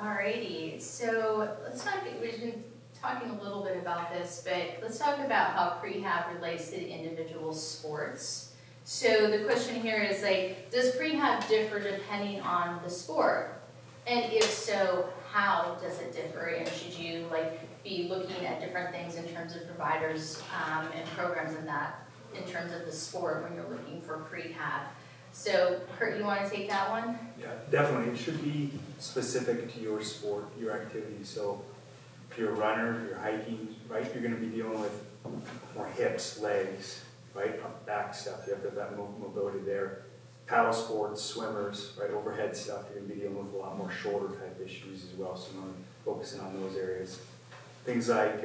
Alrighty, so let's talk, we've been talking a little bit about this, but let's talk about how prehab relates to individual sports. So the question here is like, does prehab differ depending on the sport? And if so, how does it differ? And should you be looking at different things in terms of providers and programs in that, in terms of the sport when you're looking for prehab? So Kurt, you want to take that one? Yeah, definitely. It should be specific to your sport, your activity. So if you're a runner, if you're hiking, right, you're going to be dealing with more hips, legs, right, up, back stuff. You have to have that mobility there. Paddle sports, swimmers, right, overhead stuff, you're going to be dealing with a lot more shoulder type issues as well. So I'm focusing on those areas. Things like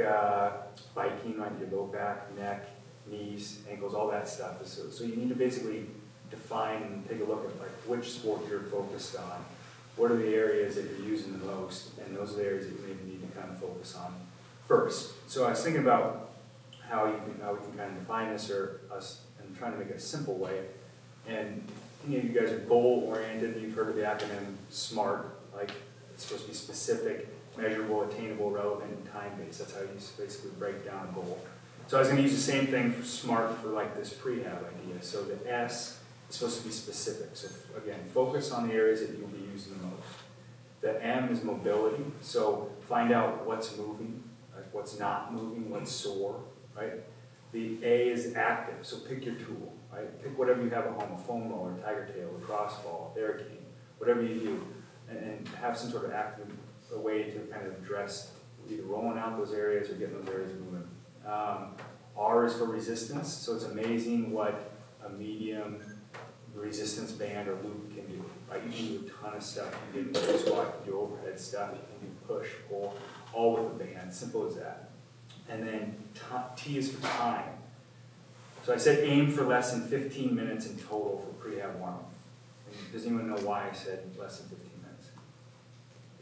biking, right, your low back, neck, knees, ankles, all that stuff. So you need to basically define and take a look at which sport you're focused on. What are the areas that you're using the most, and those are the areas that you maybe need to kind of focus on first. So I was thinking about how we can kind of define this, or us, and trying to make it a simple way. And you guys are goal oriented. You've heard of the acronym SMART. It's supposed to be specific, measurable, attainable, relevant, and time-based. That's how you basically break down a goal. So I was going to use the same thing for SMART for this prehab idea. So the S is supposed to be specific. So again, focus on the areas that you'll be using the most. The M is mobility. So find out what's moving, what's not moving, what's sore, right? The A is active. So pick your tool, right? Pick whatever you have at home, a foam roller, tiger tail, a crossball, a barricade, whatever you do, and have some sort of active way to kind of address either rolling out those areas or getting those areas moving. R is for resistance. So it's amazing what a medium resistance band or loop can do, right? You can do a ton of stuff. You can do squat, you can do overhead stuff, you can do push, pull, all with a band, simple as that. And then T is for time. So I said aim for less than 15 minutes in total for prehab warm-up. Does anyone know why I said less than 15 minutes?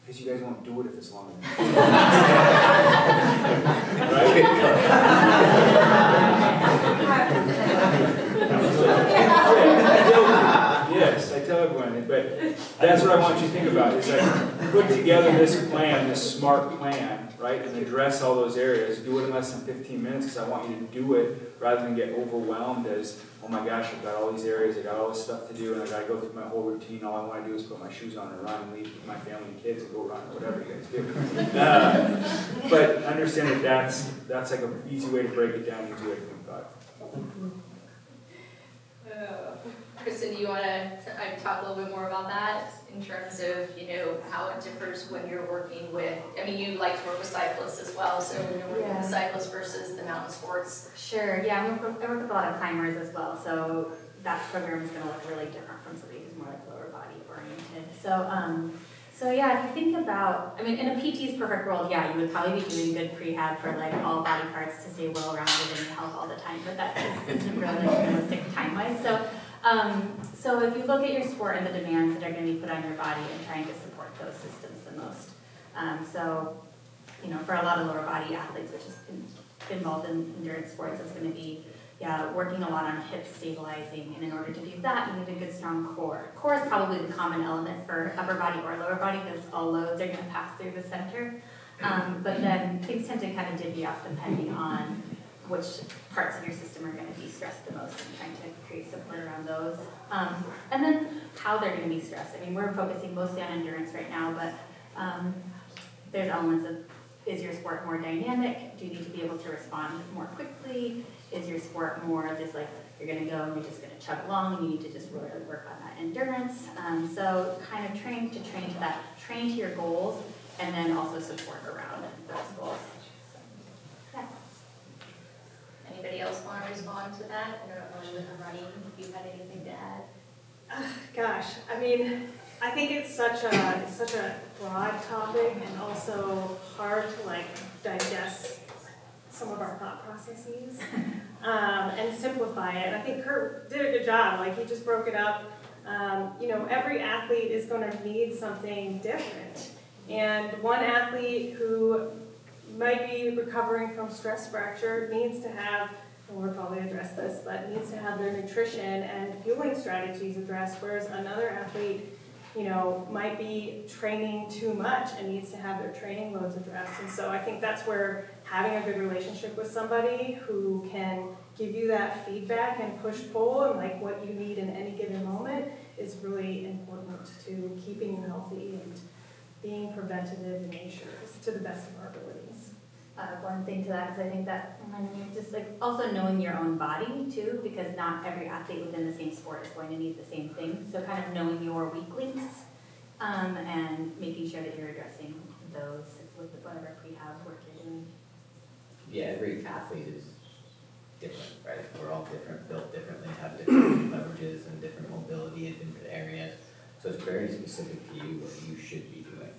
Because you guys won't do it if it's longer than Yes, I tell everyone, but that's what I want you to think about. Is put together this plan, this SMART plan, right, and address all those areas. Do it in less than 15 minutes because I want you to do it rather than get overwhelmed as, oh my gosh, I've got all these areas, I got all this stuff to do, and I got to go through my whole routine. All I want to do is put my shoes on and run and leave my family and kids and go run or whatever you guys do. But understand that that's like an easy way to break it down, easy way to think about it. Kristen, do you want to talk a little bit more about that in terms of, how it differs when you're working with, you like to work with cyclists as well, so when you're working with cyclists versus the mountain sports? Sure, yeah, I work with a lot of climbers as well, so that program is going to look really different from somebody who's more lower body oriented. So yeah, if you think about, in a PT's perfect world, yeah, you would probably be doing good prehab for all body parts to stay well-rounded and in health all the time, but that isn't really realistic time-wise. So if you look at your sport and the demands that are going to be put on your body and trying to support those systems the most. For a lot of lower body athletes, which is involved in endurance sports, it's going to be, working a lot on hip stabilizing. And in order to do that, you need a good strong core. Core is probably the common element for upper body or lower body because all loads are going to pass through the center. But then things tend to kind of divvy up depending on which parts of your system are going to be stressed the most and trying to create support around those. And then how they're going to be stressed. We're focusing mostly on endurance right now, but there's elements of, is your sport more dynamic? Do you need to be able to respond more quickly? Is your sport more just you're going to go and you're just going to chug along and you need to just really work on that endurance? So kind of train to that, train to your goals, and then also support around those goals. Anybody else want to respond to that? I don't know, with the running, if you had anything to add. Gosh, I think it's such a broad topic and also hard to digest some of our thought processes and simplify it. And I think Kurt did a good job. He just broke it up. Every athlete is going to need something different. And one athlete who might be recovering from stress fracture needs to have, and we'll probably address this, but needs to have their nutrition and fueling strategies addressed, whereas another athlete might be training too much and needs to have their training loads addressed. And so I think that's where having a good relationship with somebody who can give you that feedback and push-pull and like what you need in any given moment is really important to keeping you healthy and being preventative in nature to the best of our abilities. One thing to that is I think that when you're just like also knowing your own body too, because not every athlete within the same sport is going to need the same thing. So kind of knowing your weak links and making sure that you're addressing those with whatever prehab work you're doing. Yeah, every athlete is different, right? We're all different, built differently, have different leverages and different mobility in different areas. So it's very specific to you what you should be doing.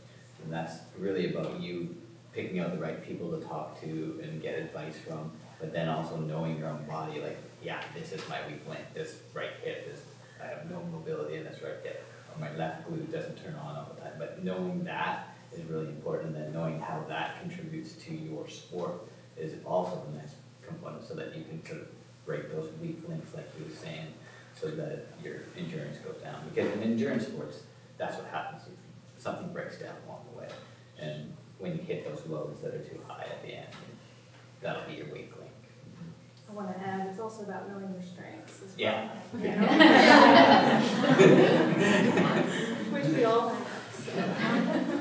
And that's really about you picking out the right people to talk to and get advice from, but then also knowing your own body, like, yeah, this is my weak link, this right hip, I have no mobility in this right hip, or my left glute doesn't turn on all the time. But knowing that is really important, and then knowing how that contributes to your sport is also the next component, so that you can sort of break those weak links, like you were saying, so that your endurance goes down. Because in endurance sports, that's what happens. Something breaks down along the way. And when you hit those loads that are too high at the end, that'll be your weak link. I want to add, it's also about knowing your strengths as well. Yeah. Which we all have. So.